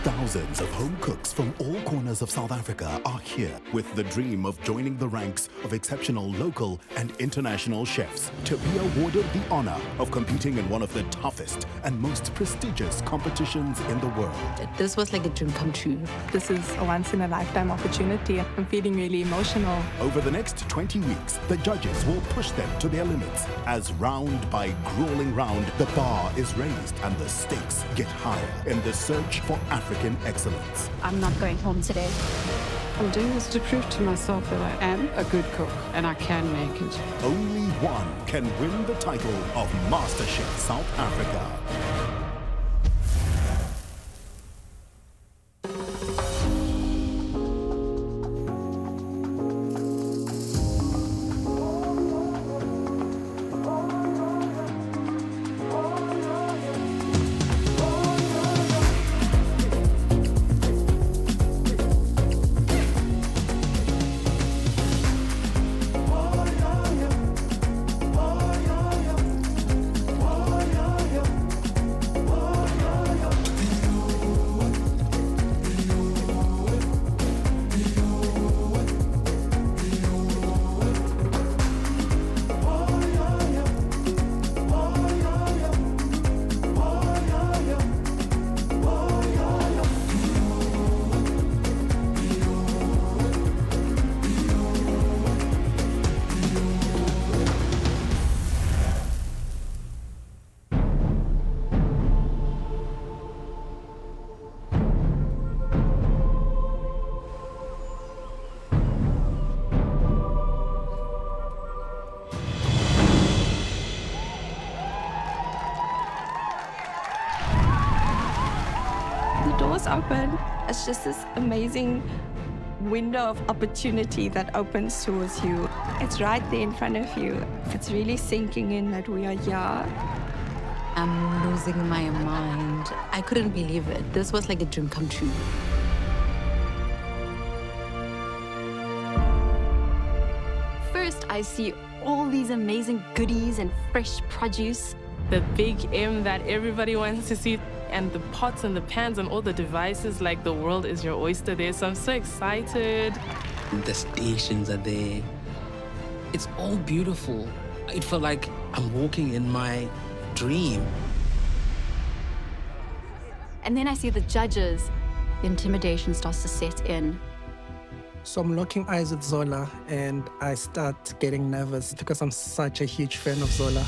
Thousands of home cooks from all corners of South Africa are here with the dream of joining the ranks of exceptional local and international chefs to be awarded the honor of competing in one of the toughest and most prestigious competitions in the world. This was like a dream come true. This is a once-in-a-lifetime opportunity. I'm feeling really emotional. Over the next 20 weeks, the judges will push them to their limits. As round by grueling round, the bar is raised and the stakes get higher in the search for African excellence. I'm not going home today. I'm doing this to prove to myself that I am a good cook and I can make it. Only one can win the title of MasterChef South Africa. Doors open. It's just this amazing window of opportunity that opens towards you. It's right there in front of you. It's really sinking in that we are here. I'm losing my mind. I couldn't believe it. This was like a dream come true. First, I see all these amazing goodies and fresh produce. The big M that everybody wants to see, and the pots and the pans and all the devices, like the world is your oyster there. So I'm so excited. The stations are there. It's all beautiful. It felt like I'm walking in my dream. And then I see the judges. The intimidation starts to set in. So I'm locking eyes with Zola and I start getting nervous because I'm such a huge fan of Zola.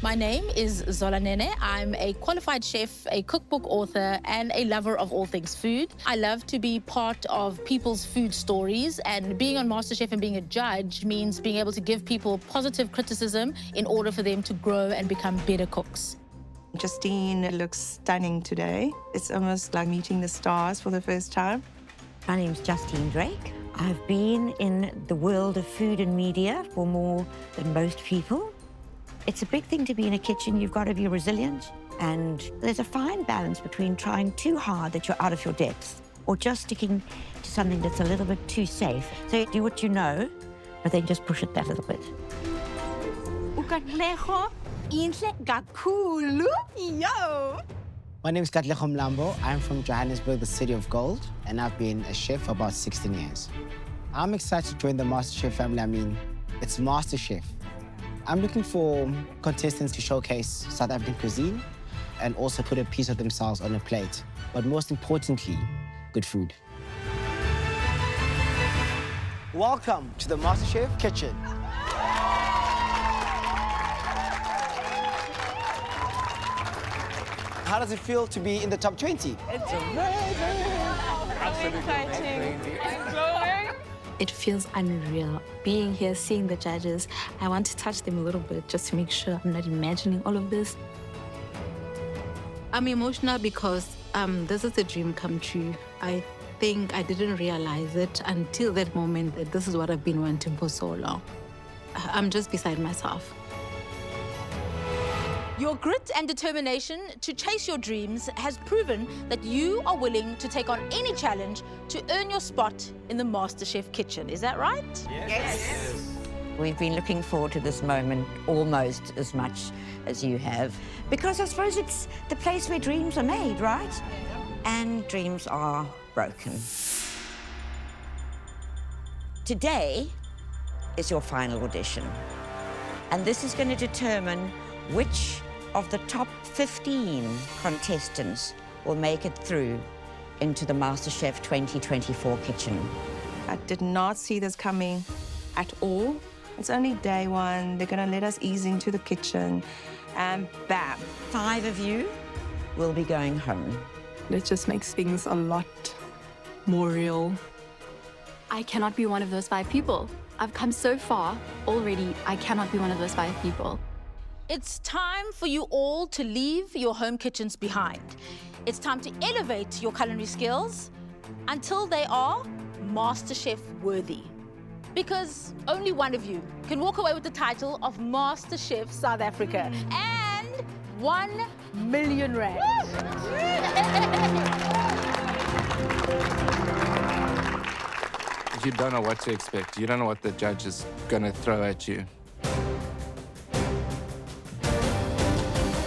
My name is Zola Nene. I'm a qualified chef, a cookbook author, and a lover of all things food. I love to be part of people's food stories, and being on MasterChef and being a judge means being able to give people positive criticism in order for them to grow and become better cooks. Justine looks stunning today. It's almost like meeting the stars for the first time. My name's Justine Drake. I've been in the world of food and media for more than most people. It's a big thing to be in a kitchen. You've got to be resilient. And there's a fine balance between trying too hard that you're out of your depth or just sticking to something that's a little bit too safe. So do what you know, but then just push it that little bit. Yo! My name is Katlego Mlambo. I'm from Johannesburg, the city of gold, and I've been a chef for about 16 years. I'm excited to join the MasterChef family. I mean, it's MasterChef. I'm looking for contestants to showcase South African cuisine and also put a piece of themselves on a plate. But most importantly, good food. Welcome to the MasterChef kitchen. How does it feel to be in the top 20? It's amazing. Absolutely exciting. It feels unreal. Being here, seeing the judges, I want to touch them a little bit just to make sure I'm not imagining all of this. I'm emotional because this is a dream come true. I think I didn't realize it until that moment that this is what I've been wanting for so long. I'm just beside myself. Your grit and determination to chase your dreams has proven that you are willing to take on any challenge to earn your spot in the MasterChef kitchen. Is that right? Yes. We've been looking forward to this moment almost as much as you have, because I suppose it's the place where dreams are made, right? and dreams are broken. Today is your final audition, and this is going to determine which of the top 15 contestants will make it through into the MasterChef 2024 kitchen. I did not see this coming at all. It's only day one. They're gonna let us ease into the kitchen, and bam. 5 of you will be going home. It just makes things a lot more real. I cannot be one of those 5 people. I've come so far already. I cannot be one of those 5 people. It's time for you all to leave your home kitchens behind. It's time to elevate your culinary skills until they are MasterChef worthy. Because only one of you can walk away with the title of MasterChef South Africa and 1 million rand. You don't know what to expect. You don't know what the judge is going to throw at you.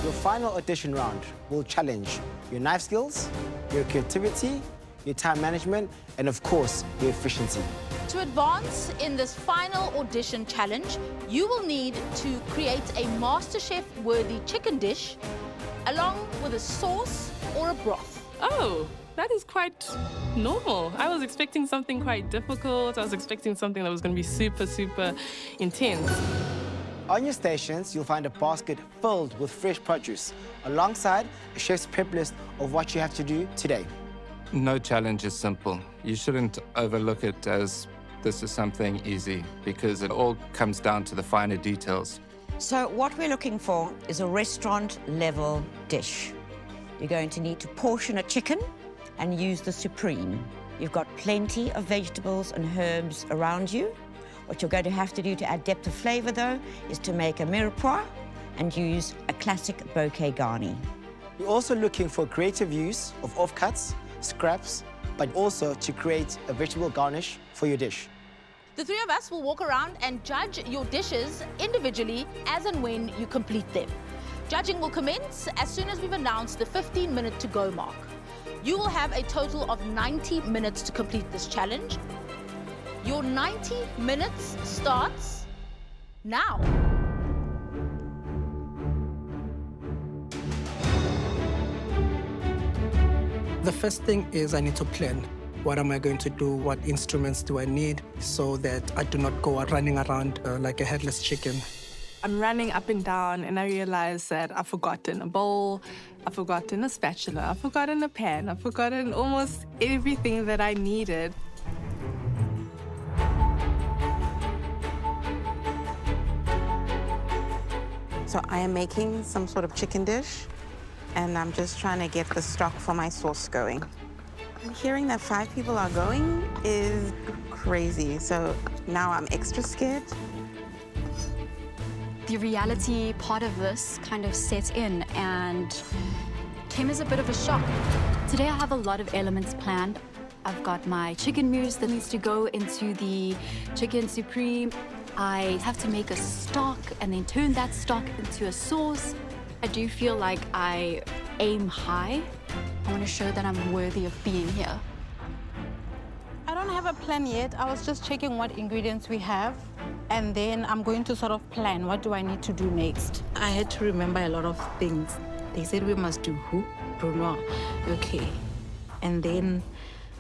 Your final audition round will challenge your knife skills, your creativity, your time management, and of course, your efficiency. To advance in this final audition challenge, you will need to create a MasterChef-worthy chicken dish along with a sauce or a broth. Oh, that is quite normal. I was expecting something quite difficult. I was expecting something that was going to be super, super intense. On your stations, you'll find a basket filled with fresh produce, alongside a chef's prep list of what you have to do today. No challenge is simple. You shouldn't overlook it as this is something easy, because it all comes down to the finer details. So what we're looking for is a restaurant-level dish. You're going to need to portion a chicken and use the Supreme. You've got plenty of vegetables and herbs around you. What you're going to have to do to add depth of flavor, though, is to make a mirepoix and use a classic bouquet garni. You're also looking for creative use of offcuts, scraps, but also to create a vegetable garnish for your dish. The 3 of us will walk around and judge your dishes individually as and when you complete them. Judging will commence as soon as we've announced the 15-minute to-go mark. You will have a total of 90 minutes to complete this challenge. Your 90 minutes starts now. The first thing is I need to plan. What am I going to do? What instruments do I need so that I do not go running around like a headless chicken? I'm running up and down and I realize that I've forgotten a bowl, I've forgotten a spatula, I've forgotten a pan, I've forgotten almost everything that I needed. So I am making some sort of chicken dish, and I'm just trying to get the stock for my sauce going. And hearing that 5 people are going is crazy, so now I'm extra scared. The reality part of this kind of set in and came as a bit of a shock. Today I have a lot of elements planned. I've got my chicken mousse that needs to go into the chicken supreme. I have to make a stock and then turn that stock into a sauce. I do feel like I aim high. I want to show that I'm worthy of being here. I don't have a plan yet. I was just checking what ingredients we have, and then I'm going to sort of plan what do I need to do next. I had to remember a lot of things. They said we must do who? Bruno. Okay. And then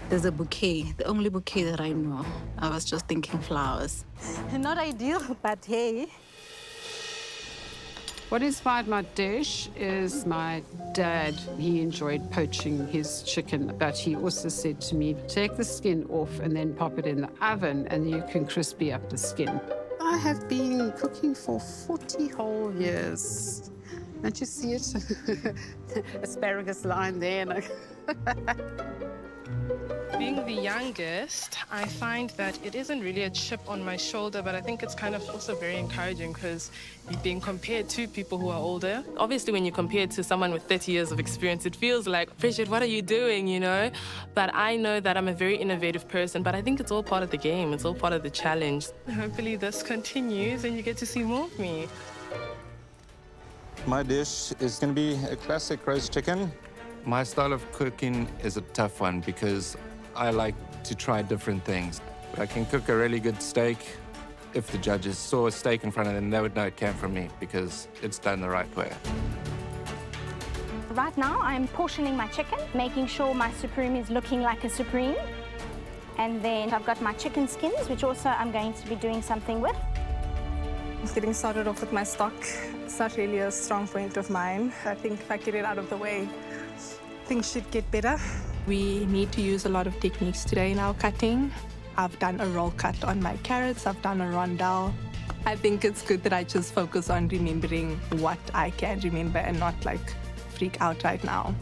there's a bouquet, the only bouquet that I know. I was just thinking flowers. Not ideal, but hey. What inspired my dish is my dad. He enjoyed poaching his chicken, but he also said to me, take the skin off and then pop it in the oven and you can crispy up the skin. I have been cooking for 40 whole years. Don't you see it? Asparagus line there. Being the youngest, I find that it isn't really a chip on my shoulder, but I think it's kind of also very encouraging because you're being compared to people who are older. Obviously, when you're compared to someone with 30 years of experience, it feels like, Bridget, what are you doing, you know? But I know that I'm a very innovative person, but I think it's all part of the game. It's all part of the challenge. Hopefully this continues and you get to see more of me. My dish is going to be a classic roast chicken My style of cooking is a tough one because I like to try different things. I can cook a really good steak. If the judges saw a steak in front of them, they would know it came from me because it's done the right way. Right now, I'm portioning my chicken, making sure my supreme is looking like a supreme. And then I've got my chicken skins, which also I'm going to be doing something with. Getting started off with my stock is not really a strong point of mine. I think if I get it out of the way, things should get better. We need to use a lot of techniques today in our cutting. I've done a roll cut on my carrots, I've done a rondelle. I think it's good that I just focus on remembering what I can remember and not like freak out right now.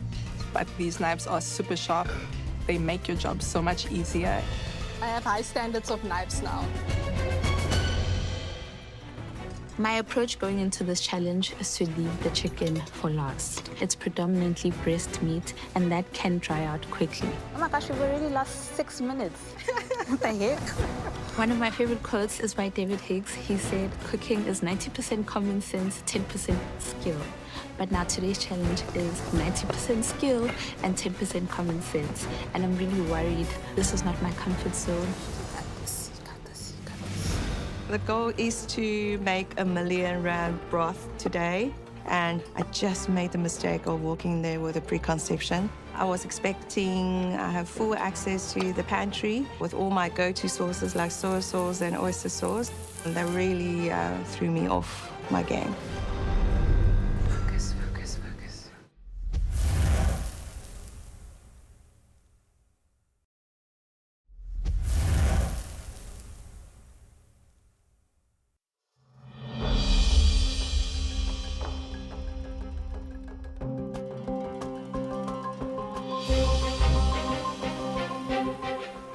But these knives are super sharp. They make your job so much easier. I have high standards of knives now. My approach going into this challenge is to leave the chicken for last. It's predominantly breast meat, and that can dry out quickly. Oh my gosh, we've already lost 6 minutes. What the heck? One of my favorite quotes is by David Higgs. He said, cooking is 90% common sense, 10% skill. But now today's challenge is 90% skill and 10% common sense. And I'm really worried. This is not my comfort zone. The goal is to make a 1 million rand broth today, and I just made the mistake of walking there with a preconception. I was expecting I have full access to the pantry with all my go-to sauces like soy sauce and oyster sauce, and that really threw me off my game. Focus, focus, focus.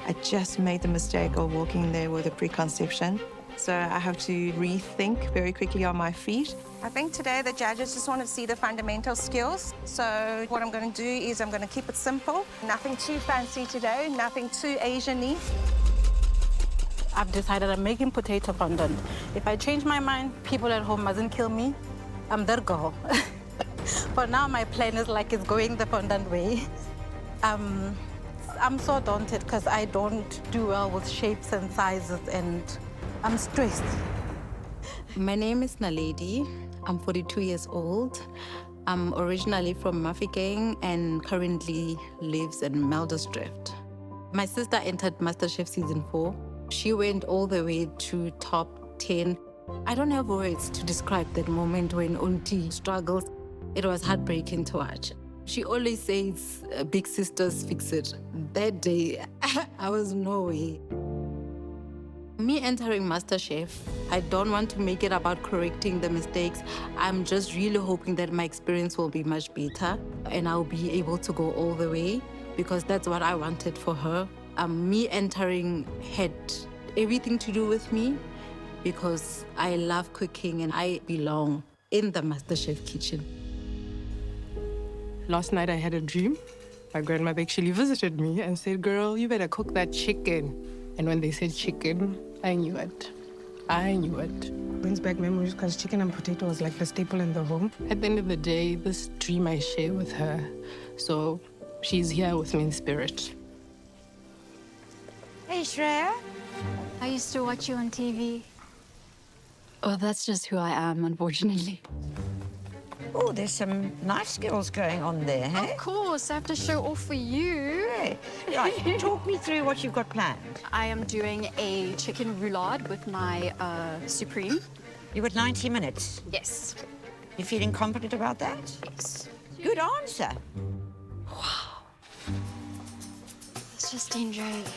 I just made the mistake of walking there with a preconception. So I have to rethink very quickly on my feet. I think today the judges just want to see the fundamental skills. So what I'm going to do is I'm going to keep it simple. Nothing too fancy today, nothing too Asian-y. I've decided I'm making potato fondant. If I change my mind, people at home mustn't kill me. I'm their girl. For now, my plan is like it's going the fondant way. I'm so daunted because I don't do well with shapes and sizes, and I'm stressed. My name is Naledi. I'm 42 years old. I'm originally from Mafeking and currently lives in Meldersdrift. My sister entered MasterChef Season 4. She went all the way to top 10. I don't have words to describe that moment when Auntie struggles. It was heartbreaking to watch. She always says, big sisters fix it. That day, I was no way. Me entering MasterChef, I don't want to make it about correcting the mistakes. I'm just really hoping that my experience will be much better and I'll be able to go all the way because that's what I wanted for her. Me entering had everything to do with me because I love cooking and I belong in the MasterChef kitchen. Last night I had a dream. My grandmother actually visited me and said, girl, you better cook that chicken. And when they said chicken, I knew it. I knew it. Brings back memories because chicken and potato was like the staple in the home. At the end of the day, this dream I share with her. So she's here with me in spirit. Hey, Shreya. I used to watch you on TV. Oh, that's just who I am, unfortunately. Oh, there's some knife skills going on there, hey? Of course, I have to show off for you. Hey. Right, talk me through what you've got planned. I am doing a chicken roulade with my supreme. You got 90 minutes? Yes. You feeling confident about that? Yes. Good answer. Wow. Let's just enjoy it.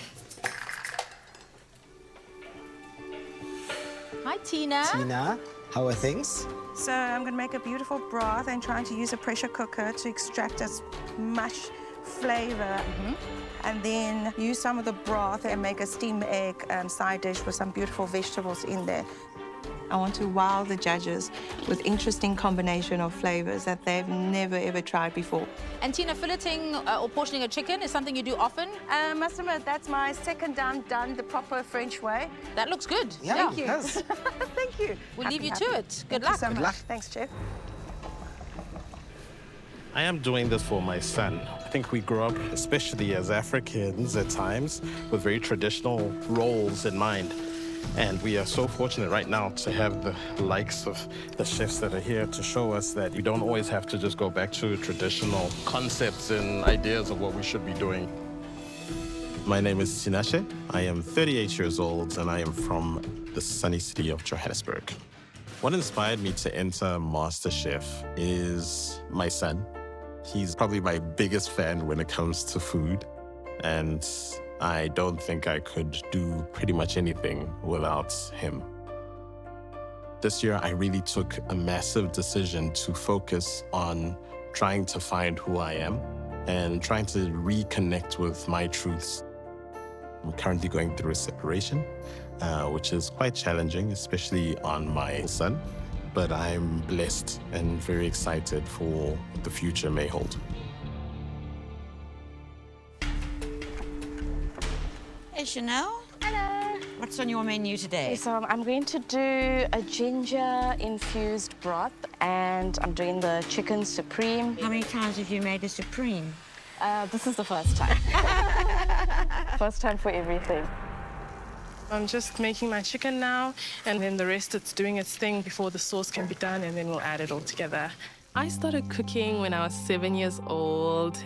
Hi, Tina. Tina, how are things? So I'm going to make a beautiful broth and trying to use a pressure cooker to extract as much flavor. And then use some of the broth and make a steamed egg side dish with some beautiful vegetables in there. I want to wow the judges with interesting combination of flavors that they've never, ever tried before. And Tina, filleting or portioning a chicken is something you do often? Must admit, that's my second time done the proper French way. That looks good. Yeah, Thank you. it does. Thank you. We'll leave you to it. Good Thank luck. you so much. Thanks, Chef. I am doing this for my son. I think we grew up, especially as Africans at times, with very traditional roles in mind. And we are so fortunate right now to have the likes of the chefs that are here to show us that you don't always have to just go back to traditional concepts and ideas of what we should be doing. My name is Tinashe. I am 38 years old and I am from the sunny city of Johannesburg. What inspired me to enter MasterChef is my son. He's probably my biggest fan when it comes to food. And I don't think I could do pretty much anything without him. This year, I really took a massive decision to focus on trying to find who I am and trying to reconnect with my truths. I'm currently going through a separation, which is quite challenging, especially on my son. But I'm blessed and very excited for what the future may hold. Hey, Chanel. Hello. What's on your menu today? So I'm going to do a ginger-infused broth, and I'm doing the chicken supreme. How many times have you made a supreme? This is the first time. First time for everything. I'm just making my chicken now, and then the rest it's doing its thing before the sauce can be done, and then we'll add it all together. I started cooking when I was 7 years old.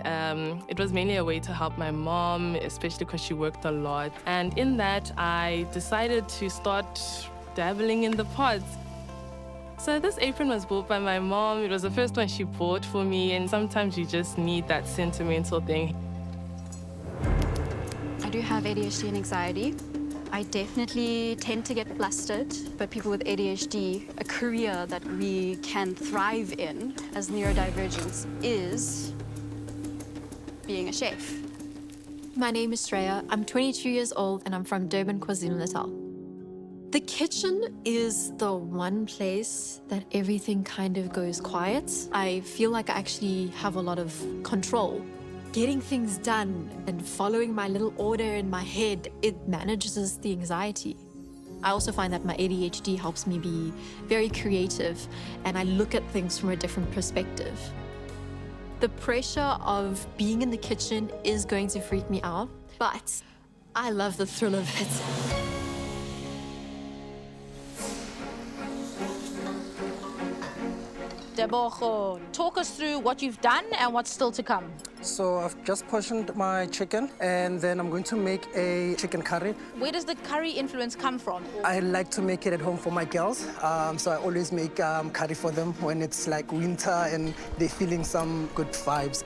It was mainly a way to help my mom, especially because she worked a lot. And in that, I decided to start dabbling in the pots. So this apron was bought by my mom. It was the first one she bought for me, and sometimes you just need that sentimental thing. I do have ADHD and anxiety. I definitely tend to get flustered, but people with ADHD, a career that we can thrive in as neurodivergents is being a chef. My name is Shreya. I'm 22 years old and I'm from Durban, KwaZulu-Natal. The kitchen is the one place that everything kind of goes quiet. I feel like I actually have a lot of control. Getting things done and following my little order in my head, it manages the anxiety. I also find that my ADHD helps me be very creative and I look at things from a different perspective. The pressure of being in the kitchen is going to freak me out, but I love the thrill of it. Debogo, talk us through what you've done and what's still to come. So I've just portioned my chicken and then I'm going to make a chicken curry. Where does the curry influence come from? I like to make it at home for my girls. So I always make curry for them when it's like winter and they're feeling some good vibes.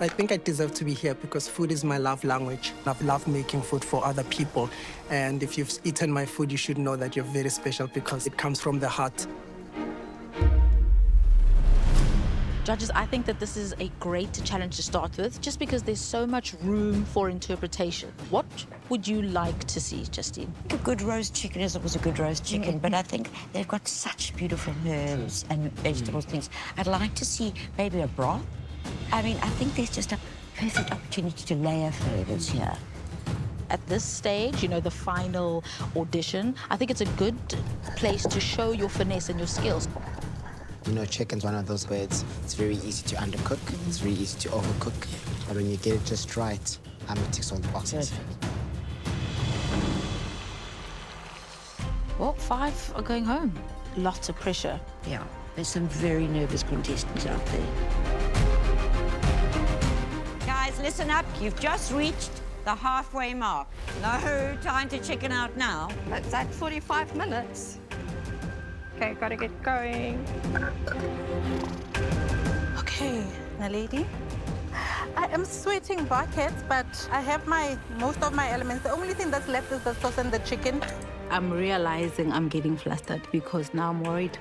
I think I deserve to be here because food is my love language. I've loved making food for other people. And if you've eaten my food, you should know that you're very special because it comes from the heart. Judges, I think that this is a great challenge to start with, just because there's so much room for interpretation. What would you like to see, Justine? A good roast chicken is always a good roast chicken, but I think they've got such beautiful herbs and vegetables things. I'd like to see maybe a broth. I mean, I think there's just a perfect opportunity to layer flavors here. At this stage, you know, the final audition, I think it's a good place to show your finesse and your skills. You know, chicken's one of those birds. It's very easy to undercook. It's very easy to overcook. But when you get it just right, it ticks all the boxes. Well, 5 are going home. Lots of pressure. Yeah, there's some very nervous contestants out there. Guys, listen up. You've just reached the halfway mark. No time to chicken out now. That's at 45 minutes. Okay, gotta get going. Okay, Naledi. I am sweating buckets, but I have most of my elements. The only thing that's left is the sauce and the chicken. I'm realizing I'm getting flustered because now I'm worried.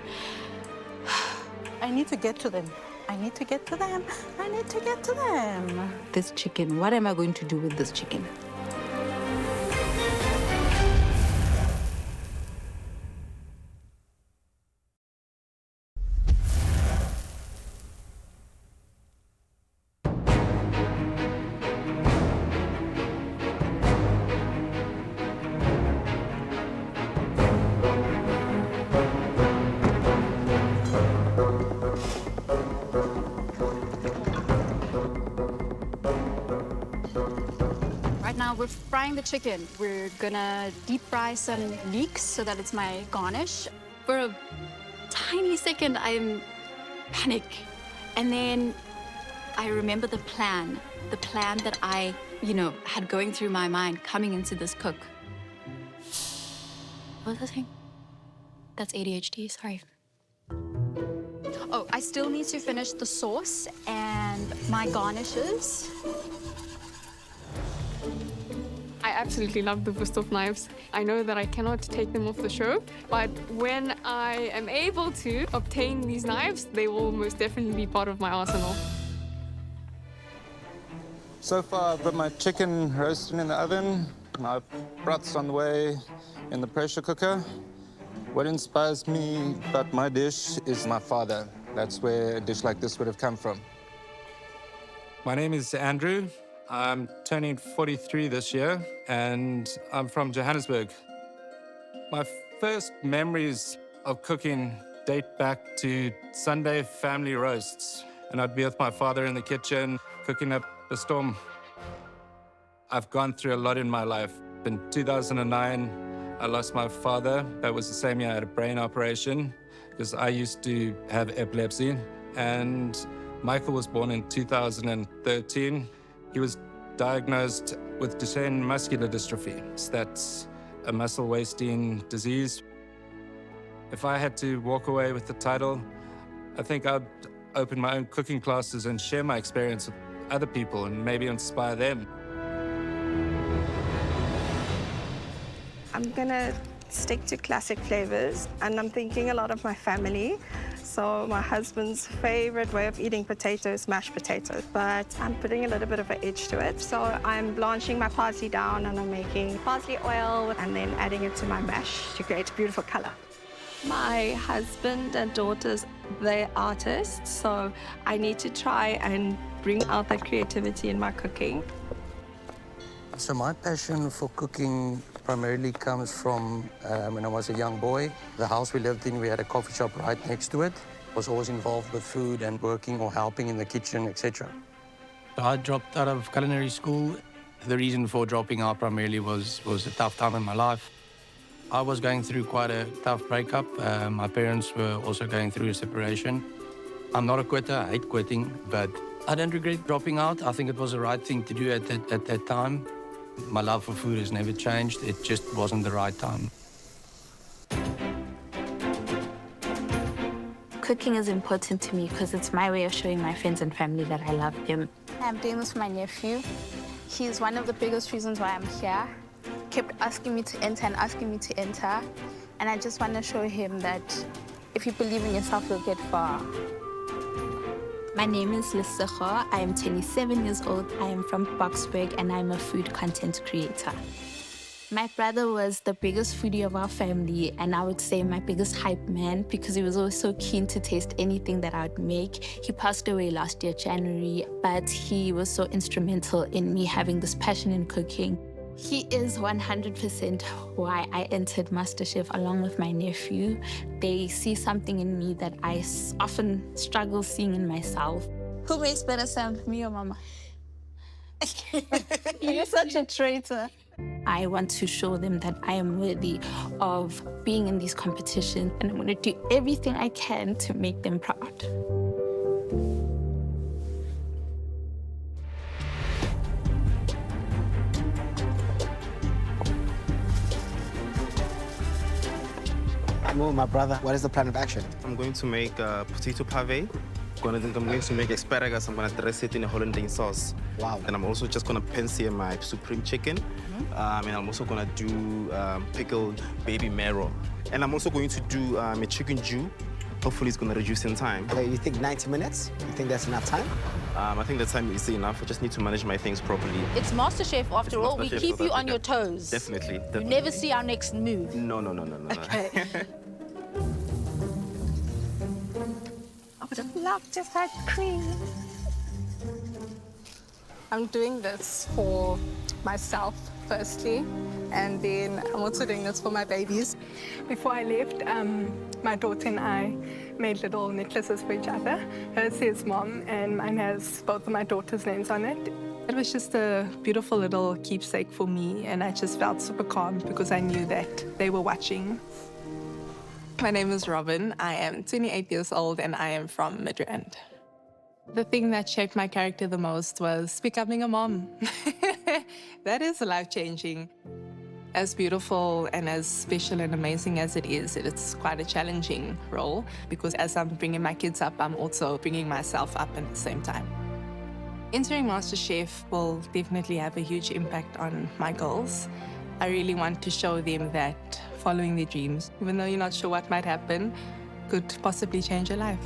I need to get to them. I need to get to them. I need to get to them. This chicken, what am I going to do with this chicken? Now we're frying the chicken. We're gonna deep fry some leeks so that it's my garnish. For a tiny second, I'm panic. And then I remember the plan that I, had going through my mind coming into this cook. What was I saying? That's ADHD, sorry. Oh, I still need to finish the sauce and my garnishes. I absolutely love the Wurst knives. I know that I cannot take them off the show, but when I am able to obtain these knives, they will most definitely be part of my arsenal. So far, I've got my chicken roasting in the oven. My broth's on the way in the pressure cooker. What inspires me about my dish is my father. That's where a dish like this would have come from. My name is Andrew. I'm turning 43 this year, and I'm from Johannesburg. My first memories of cooking date back to Sunday family roasts, and I'd be with my father in the kitchen, cooking up a storm. I've gone through a lot in my life. In 2009, I lost my father. That was the same year I had a brain operation, because I used to have epilepsy. And Michael was born in 2013. He was diagnosed with Duchenne muscular dystrophy. That's a muscle wasting disease. If I had to walk away with the title, I think I'd open my own cooking classes and share my experience with other people and maybe inspire them. I'm gonna stick to classic flavors, and I'm thinking a lot of my family. So my husband's favorite way of eating potatoes is mashed potatoes, but I'm putting a little bit of an edge to it. So I'm blanching my parsley down, and I'm making parsley oil and then adding it to my mash to create a beautiful color. My husband and daughters, they're artists, so I need to try and bring out that creativity in my cooking. So my passion for cooking primarily comes from when I was a young boy. The house we lived in, we had a coffee shop right next to it. I was always involved with food and working or helping in the kitchen, etc. I dropped out of culinary school. The reason for dropping out primarily was a tough time in my life. I was going through quite a tough breakup. My parents were also going through a separation. I'm not a quitter, I hate quitting, but I don't regret dropping out. I think it was the right thing to do at that time. My love for food has never changed. It just wasn't the right time. Cooking is important to me because it's my way of showing my friends and family that I love them. I'm doing this for my nephew. He's one of the biggest reasons why I'm here. Kept asking me to enter and asking me to enter. And I just want to show him that if you believe in yourself, you'll get far. My name is Lesego. I am 27 years old. I am from Boksburg, and I'm a food content creator. My brother was the biggest foodie of our family, and I would say my biggest hype man because he was always so keen to taste anything that I would make. He passed away last year, January, but he was so instrumental in me having this passion in cooking. He is 100% why I entered MasterChef along with my nephew. They see something in me that I often struggle seeing in myself. Who makes better sound, me or Mama? You're such a traitor. I want to show them that I am worthy of being in these competitions, and I'm going to do everything I can to make them proud. Mo, my brother, what is the plan of action? I'm going to make potato pave. I'm going to make asparagus. I'm going to dress it in a hollandaise sauce. Wow. And I'm also just going to pan-sear my supreme chicken. And I'm also going to do pickled baby marrow. And I'm also going to do a chicken stew. Hopefully it's going to reduce in time. Okay, you think 90 minutes? You think that's enough time? I think the time is enough. I just need to manage my things properly. It's MasterChef after all. We MasterChef keep South you on Africa. your toes. Definitely. You never see our next move. No. Okay. I would have loved to have had cream. I'm doing this for myself, firstly, and then I'm also doing this for my babies. Before I left, My daughter and I made little necklaces for each other. Hers says mom, and mine has both of my daughter's names on it. It was just a beautiful little keepsake for me, and I just felt super calm because I knew that they were watching. My name is Robin. I am 28 years old, and I am from Midrand. The thing that shaped my character the most was becoming a mom. That is life-changing. As beautiful and as special and amazing as it is, it's quite a challenging role because as I'm bringing my kids up, I'm also bringing myself up at the same time. Entering MasterChef will definitely have a huge impact on my goals. I really want to show them that following their dreams, even though you're not sure what might happen, could possibly change your life.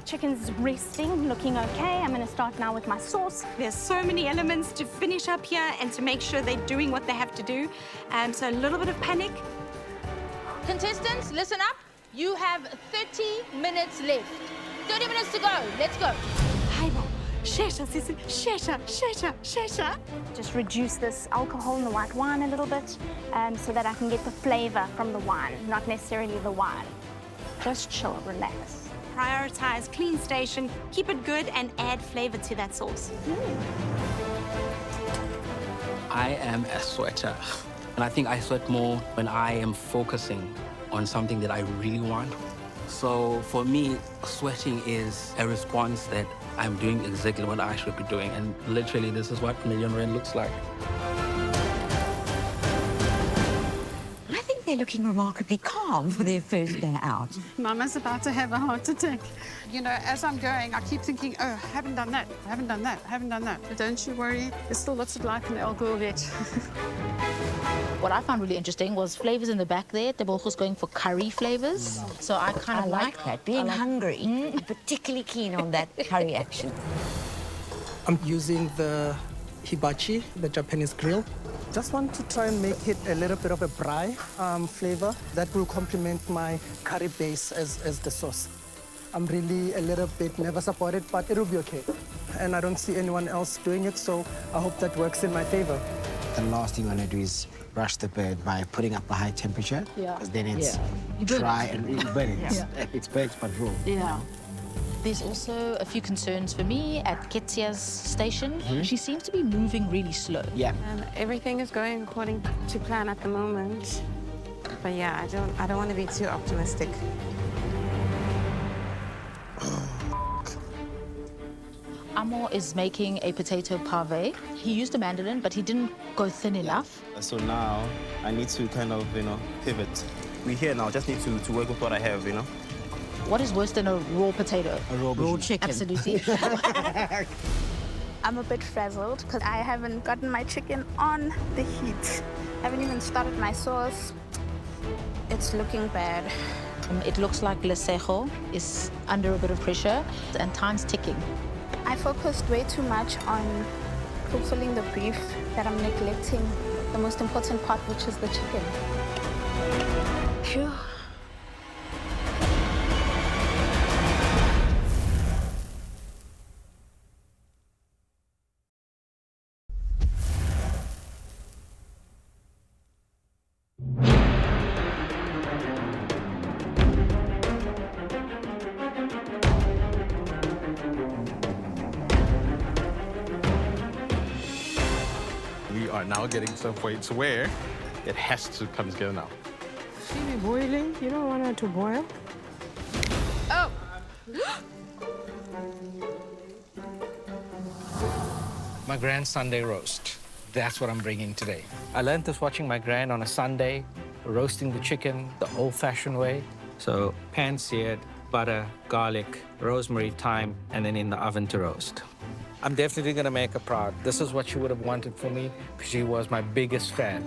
Chicken's resting, looking okay. I'm gonna start now with my sauce. There's so many elements to finish up here and to make sure they're doing what they have to do. So a little bit of panic. Contestants, listen up. You have 30 minutes left. 30 minutes to go. Let's go. Just reduce this alcohol in the white wine a little bit so that I can get the flavor from the wine, not necessarily the wine. Just chill, relax. Prioritize clean station, keep it good, and add flavor to that sauce. I am a sweater, and I think I sweat more when I am focusing on something that I really want. So for me, sweating is a response that I'm doing exactly what I should be doing, and literally this is what Million Rand looks like. They're looking remarkably calm for their first day out. Mama's about to have a heart attack. You know, as I'm going, I keep thinking, oh, I haven't done that, I haven't done that, I haven't done that. But don't you worry, there's still lots of life in the alcohol yet. What I found really interesting was flavors in the back there. Tebogo's going for curry flavors. So I kind of like that. Being hungry, I'm particularly keen on that curry action. I'm using the hibachi, the Japanese grill. Just want to try and make it a little bit of a braai flavor that will complement my curry base as the sauce. I'm really a little bit nervous about it, but it'll be okay. And I don't see anyone else doing it, so I hope that works in my favor. The last thing you want to do is rush the bird by putting up a high temperature, because then it's dry and really burnt. It's burnt but raw. Yeah. There's also a few concerns for me at Ketsia's station. She seems to be moving really slow. Yeah. Everything is going according to plan at the moment. But yeah, I don't want to be too optimistic. Amo is making a potato pave. He used a mandolin, but he didn't go thin enough. So now I need to kind of, pivot. We're here now, just need to work with what I have, What is worse than a raw potato? A raw chicken. Absolutely. I'm a bit frazzled because I haven't gotten my chicken on the heat. I haven't even started my sauce. It's looking bad. It looks like Lesego is under a bit of pressure and time's ticking. I focused way too much on fulfilling the brief that I'm neglecting the most important part, which is the chicken. Phew. We are now getting to a point where it has to come together now. See me boiling? You don't want it to boil? Oh! My Grand Sunday roast. That's what I'm bringing today. I learned this watching my Gran on a Sunday, roasting the chicken the old-fashioned way. So pan-seared, butter, garlic, rosemary, thyme, and then in the oven to roast. I'm definitely gonna make her proud. This is what she would have wanted for me, because she was my biggest fan.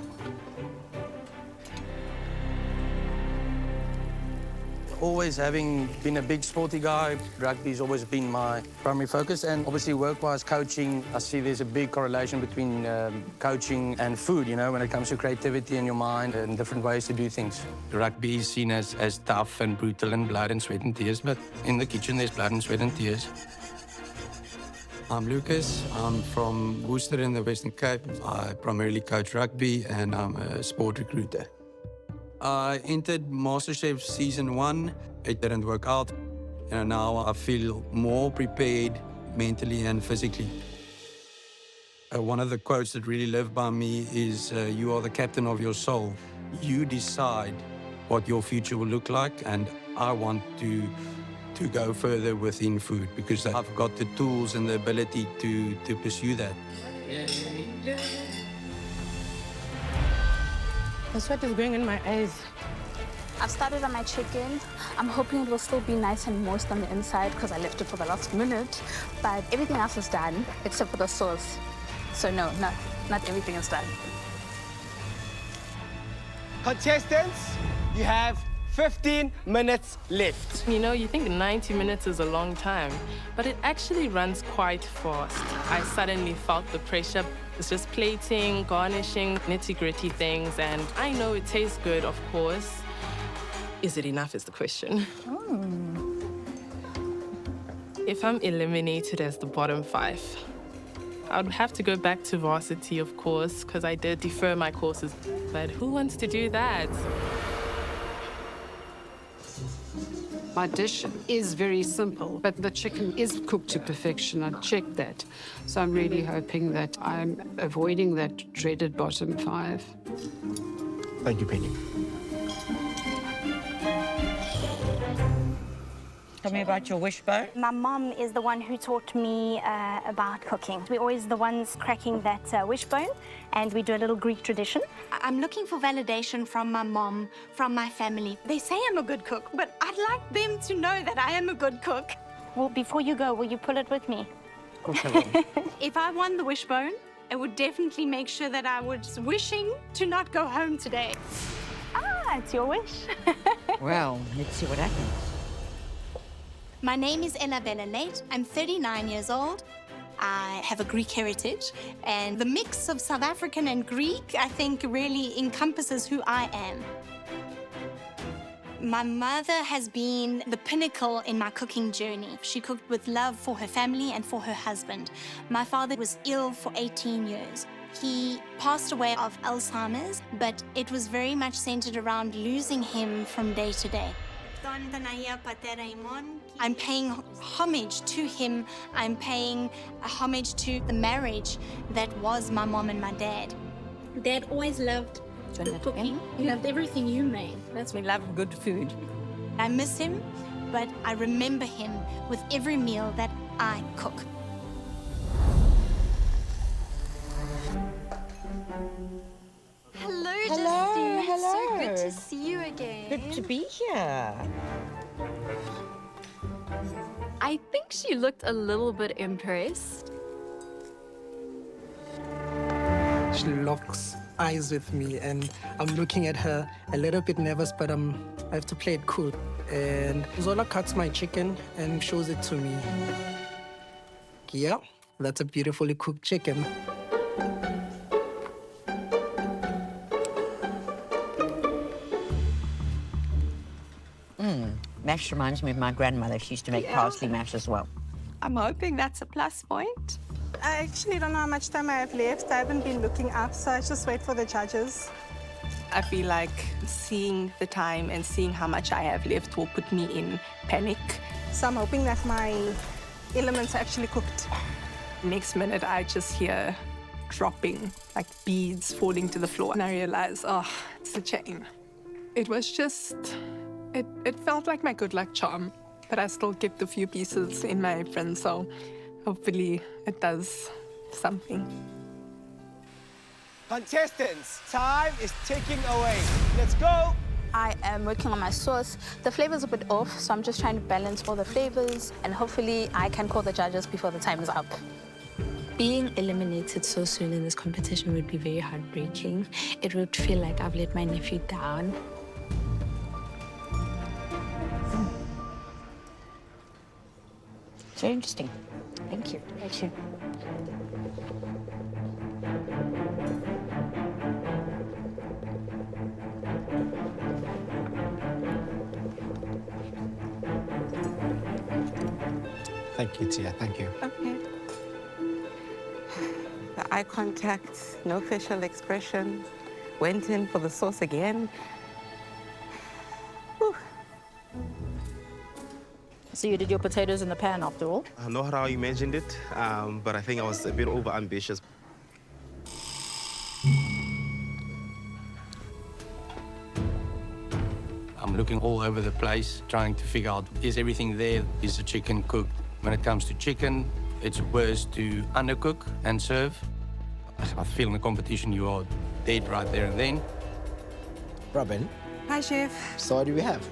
Always having been a big sporty guy, rugby's always been my primary focus. And obviously work-wise, coaching, I see there's a big correlation between coaching and food, when it comes to creativity in your mind and different ways to do things. Rugby is seen as tough and brutal and blood and sweat and tears, but in the kitchen there's blood and sweat and tears. I'm Lucas. I'm from Worcester in the Western Cape. I primarily coach rugby and I'm a sport recruiter. I entered MasterChef Season 1. It didn't work out. And now I feel more prepared mentally and physically. One of the quotes that really live by me is, you are the captain of your soul. You decide what your future will look like, and I want to go further within food because I've got the tools and the ability to pursue that. The sweat is going in my eyes. I've started on my chicken. I'm hoping it will still be nice and moist on the inside because I left it for the last minute. But everything else is done except for the sauce. So no, not everything is done. Contestants, you have 15 minutes left. You know, you think 90 minutes is a long time, but it actually runs quite fast. I suddenly felt the pressure. It's just plating, garnishing, nitty-gritty things, and I know it tastes good, of course. Is it enough is the question. If I'm eliminated as the bottom 5, I would have to go back to varsity, of course, because I did defer my courses. But who wants to do that? My dish is very simple, but the chicken is cooked to perfection. I checked that. So I'm really hoping that I'm avoiding that dreaded bottom 5. Thank you, Penny. Tell me about your wishbone. My mom is the one who taught me about cooking. We're always the ones cracking that wishbone, and we do a little Greek tradition. I'm looking for validation from my mom, from my family. They say I'm a good cook, but I'd like them to know that I am a good cook. Well, before you go, will you pull it with me? Of course I will. If I won the wishbone, it would definitely make sure that I was wishing to not go home today. Ah, it's your wish. Well, let's see what happens. My name is Annabella Nate. I'm 39 years old. I have a Greek heritage, and the mix of South African and Greek, I think, really encompasses who I am. My mother has been the pinnacle in my cooking journey. She cooked with love for her family and for her husband. My father was ill for 18 years. He passed away of Alzheimer's, but it was very much centered around losing him from day to day. I'm paying homage to him. I'm paying homage to the marriage that was my mom and my dad. Dad always loved cooking. He loved everything you made. That's We love good food. I miss him, but I remember him with every meal that I cook. Hello, Hello, Justine. hello. So good to see you again. Good to be here. I think she looked a little bit impressed. She locks eyes with me, and I'm looking at her a little bit nervous, but I have to play it cool. And Zola cuts my chicken and shows it to me. Yeah, that's a beautifully cooked chicken. Mash reminds me of my grandmother. She used to make parsley mash as well. I'm hoping that's a plus point. I actually don't know how much time I have left. I haven't been looking up, so I just wait for the judges. I feel like seeing the time and seeing how much I have left will put me in panic. So I'm hoping that my elements are actually cooked. Next minute, I just hear dropping, like beads falling to the floor. And I realize, oh, it's a shame. It was just, it felt like my good luck charm, but I still kept a few pieces in my apron, so hopefully it does something. Contestants, time is ticking away. Let's go. I am working on my sauce. The flavor's a bit off, so I'm just trying to balance all the flavors, and hopefully I can call the judges before the time is up. Being eliminated so soon in this competition would be very heartbreaking. It would feel like I've let my nephew down. Very interesting. Thank you. Thank you. Thank you, Tia. Thank you. Okay. eye contact, no facial expression. Went in for the sauce again. Whew. So you did your potatoes in the pan after all? Not how I imagined it, but I think I was a bit over-ambitious. I'm looking all over the place, trying to figure out, is everything there? Is the chicken cooked? When it comes to chicken, it's worse to undercook and serve. I feel in the competition you are dead right there and then. Robin. Hi, Chef. So what do we have?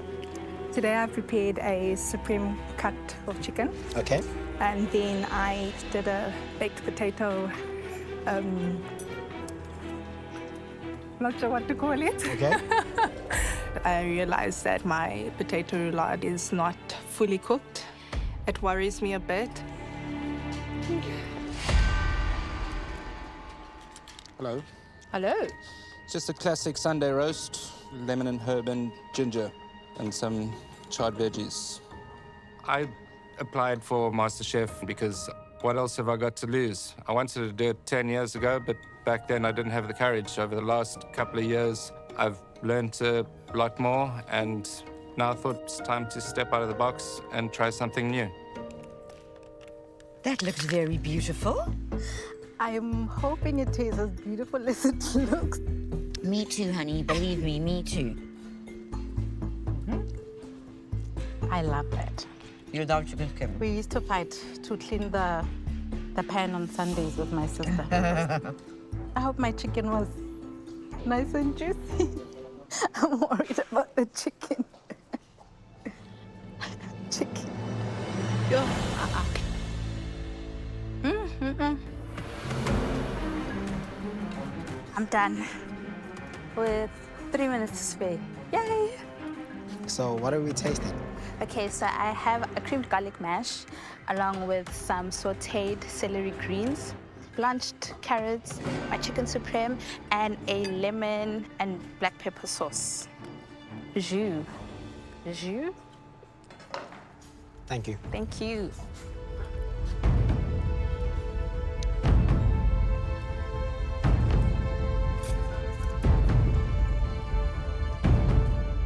Today I prepared a supreme cut of chicken. Okay. And then I did a baked potato, not sure what to call it. Okay. I realized that my potato roulade is not fully cooked. It worries me a bit. Hello. Hello. Just a classic Sunday roast, lemon and herb and ginger, and some charred veggies. I applied for MasterChef because what else have I got to lose? I wanted to do it 10 years ago, but back then I didn't have the courage. Over the last couple of years, I've learned a lot more, and now I thought it's time to step out of the box and try something new. That looks very beautiful. I'm hoping it tastes as beautiful as it looks. Me too, honey. Believe me, me too. I love it. You love chicken skin? We used to fight to clean the pan on Sundays with my sister. I hope my chicken was nice and juicy. I'm worried about the chicken. Chicken. I'm done with 3 minutes to spare. Yay! So what are we tasting? Okay, so I have a creamed garlic mash along with some sauteed celery greens, blanched carrots, my chicken supreme, and a lemon and black pepper sauce. Jus. Jus? Thank you. Thank you.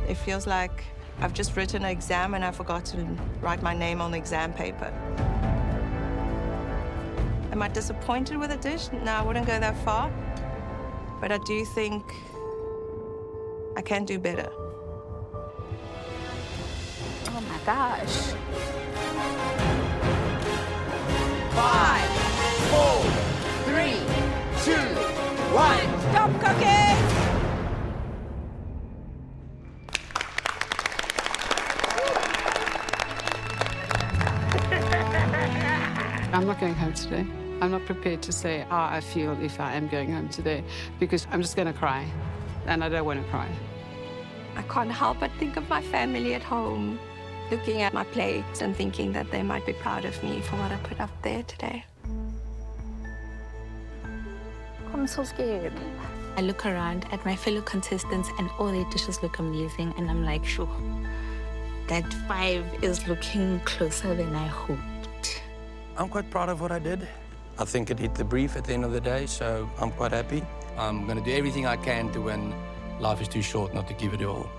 It feels like I've just written an exam and I forgot to write my name on the exam paper. Am I disappointed with the dish? No, I wouldn't go that far. But I do think I can do better. Oh my gosh. 5, 4, 3, 2, 1. Stop cooking! I'm not going home today. I'm not prepared to say how I feel if I am going home today, because I'm just going to cry, and I don't want to cry. I can't help but think of my family at home, looking at my plates and thinking that they might be proud of me for what I put up there today. I'm so scared. I look around at my fellow contestants and all their dishes look amazing, and I'm like, sure, that 5 is looking closer than I hoped. I'm quite proud of what I did. I think it hit the brief at the end of the day, so I'm quite happy. I'm going to do everything I can to win. Life is too short not to give it all.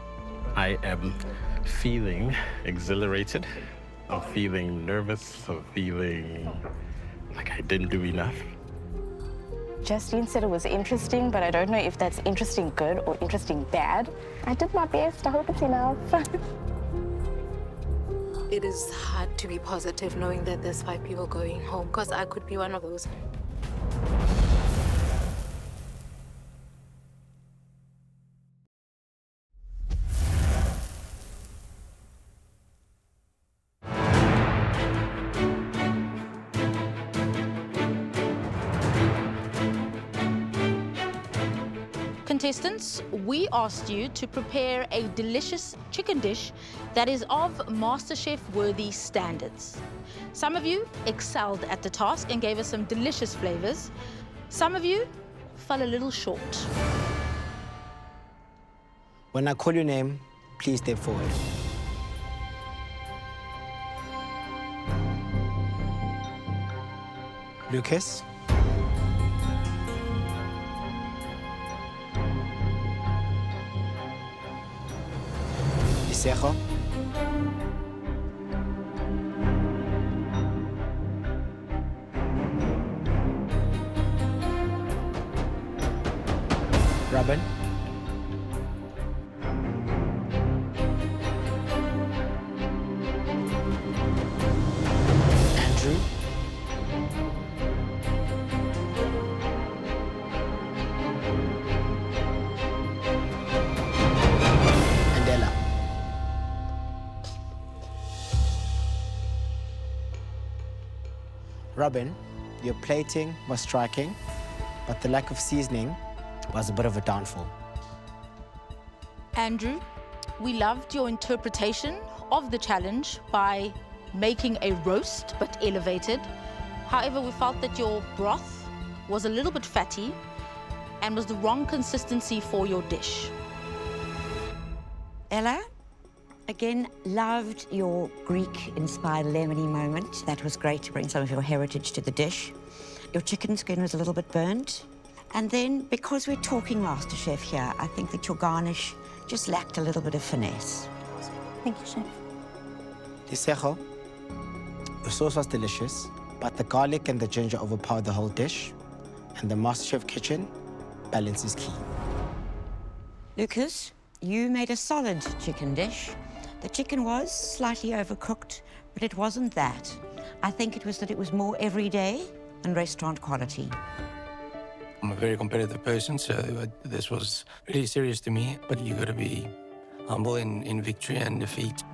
I am feeling exhilarated. I'm feeling nervous. I'm feeling like I didn't do enough. Justine said it was interesting, but I don't know if that's interesting good or interesting bad. I did my best. I hope it's enough. It is hard to be positive knowing that there's 5 people going home, because I could be one of those. Contestants, we asked you to prepare a delicious chicken dish that is of MasterChef-worthy standards. Some of you excelled at the task and gave us some delicious flavors. Some of you fell a little short. When I call your name, please step forward. Lucas. Tisego. Robin. Andrew. And Ella. Robin, your plating was striking, but the lack of seasoning was a bit of a downfall. Andrew, we loved your interpretation of the challenge by making a roast but elevated. However, we felt that your broth was a little bit fatty and was the wrong consistency for your dish. Ella, again, loved your Greek-inspired lemony moment. That was great to bring some of your heritage to the dish. Your chicken skin was a little bit burnt. And then, because we're talking MasterChef here, I think that your garnish just lacked a little bit of finesse. Thank you, Chef. Tisego, your sauce was delicious, but the garlic and the ginger overpowered the whole dish. And the MasterChef kitchen, balance is key. Lucas, you made a solid chicken dish. The chicken was slightly overcooked, but it wasn't that. I think it was that it was more everyday and restaurant quality. I'm a very competitive person, so this was really serious to me, but you got to be humble in victory and defeat.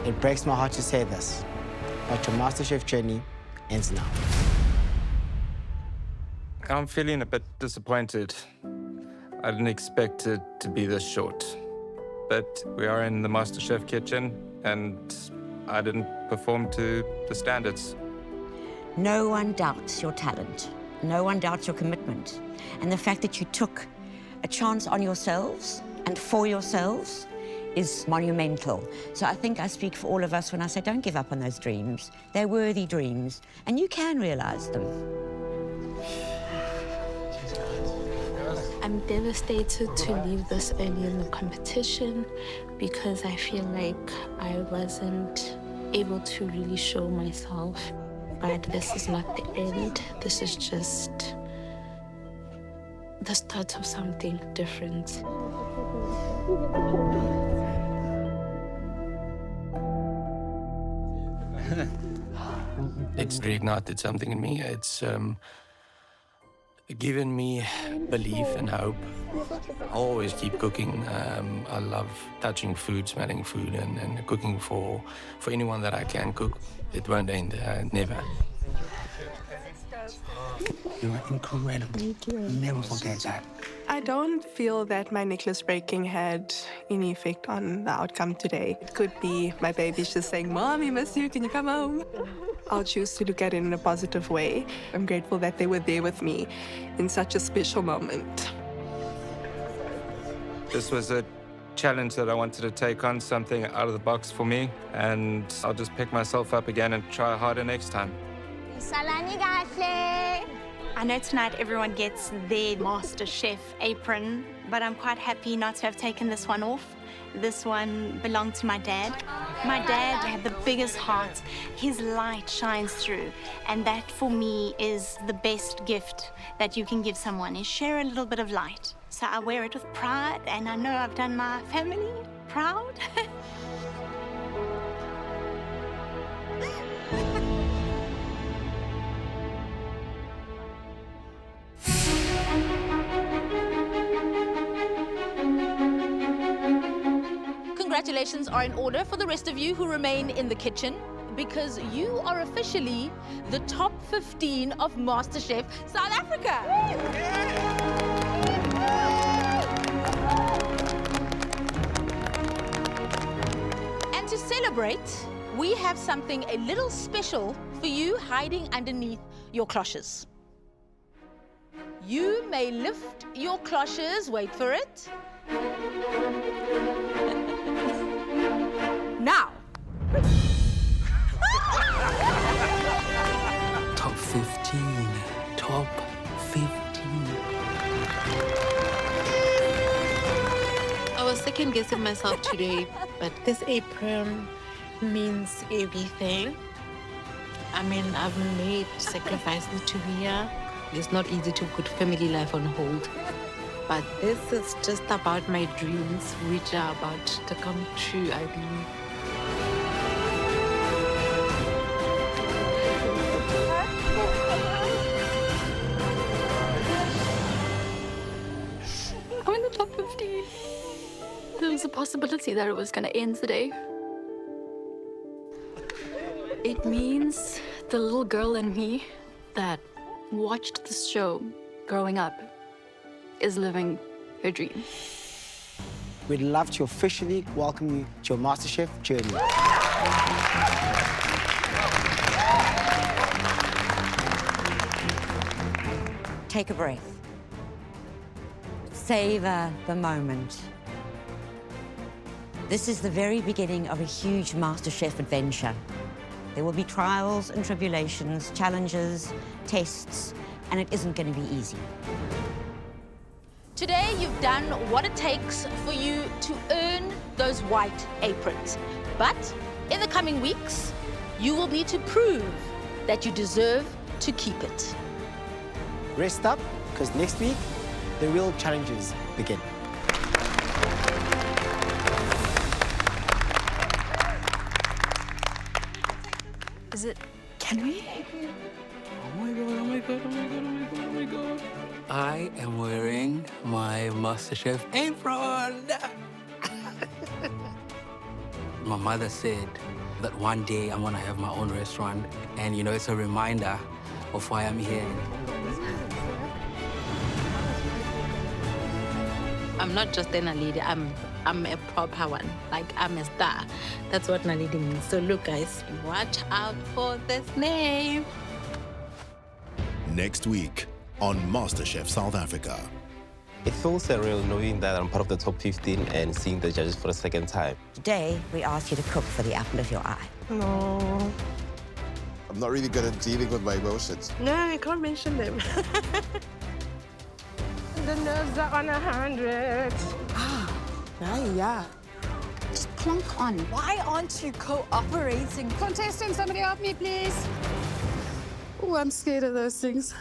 It breaks my heart to say this, but your MasterChef journey ends now. I'm feeling a bit disappointed. I didn't expect it to be this short. But we are in the MasterChef kitchen, and I didn't perform to the standards. No one doubts your talent. No one doubts your commitment. And the fact that you took a chance on yourselves and for yourselves is monumental. So I think I speak for all of us when I say don't give up on those dreams. They're worthy dreams, and you can realize them. I'm devastated to leave this early in the competition because I feel like I wasn't able to really show myself. But this is not the end. This is just the start of something different. It's reignited something in me. It's given me belief and hope. I always keep cooking. I love touching food, smelling food, and cooking for anyone that I can cook. It won't end, never. You are incredible. Never forget that. I don't feel that my necklace breaking had any effect on the outcome today. It could be my baby's just saying, "Mommy, miss you, can you come home?" I'll choose to look at it in a positive way. I'm grateful that they were there with me in such a special moment. This was a challenge that I wanted to take on, something out of the box for me, and I'll just pick myself up again and try harder next time. I know tonight everyone gets their MasterChef apron, but I'm quite happy not to have taken this one off. This one belonged to my dad. My dad had the biggest heart. His light shines through, and that for me is the best gift that you can give someone, is share a little bit of light. So I wear it with pride, and I know I've done my family proud. Congratulations are in order for the rest of you who remain in the kitchen, because you are officially the top 15 of MasterChef South Africa. And to celebrate, we have something a little special for you hiding underneath your cloches. You may lift your cloches, wait for it. Now. Top 15. Top second guessing myself today, but this apron means everything. I mean, I've made sacrifices to be here. It's not easy to put family life on hold. But this is just about my dreams, which are about to come true, I believe. I'm in the top 15. There was a possibility that it was going to end today. It means the little girl in me that watched this show growing up is living her dream. We'd love to officially welcome you to your MasterChef journey. Take a breath. Savor the moment. This is the very beginning of a huge MasterChef adventure. There will be trials and tribulations, challenges, tests, and it isn't going to be easy. Today, you've done what it takes for you to earn those white aprons. But in the coming weeks, you will need to prove that you deserve to keep it. Rest up, because next week, the real challenges begin. Is it... Can we? Oh my God, oh my God, oh my God, oh my God, oh my God. I am wearing my MasterChef apron. My mother said that one day I'm gonna have my own restaurant, and you know, it's a reminder of why I'm here. I'm not just a lady, I'm a proper one. Like, I'm a star. That's what Naledi means. So look, guys, watch out for this name. Next week on MasterChef South Africa. It feels surreal knowing that I'm part of the top 15 and seeing the judges for the second time. Today, we ask you to cook for the apple of your eye. No. I'm not really good at dealing with my emotions. No, you can't mention them. The nerves are on 100. Yeah. Just plonk on. Why aren't you cooperating? Contestant, somebody help me, please. Oh, I'm scared of those things.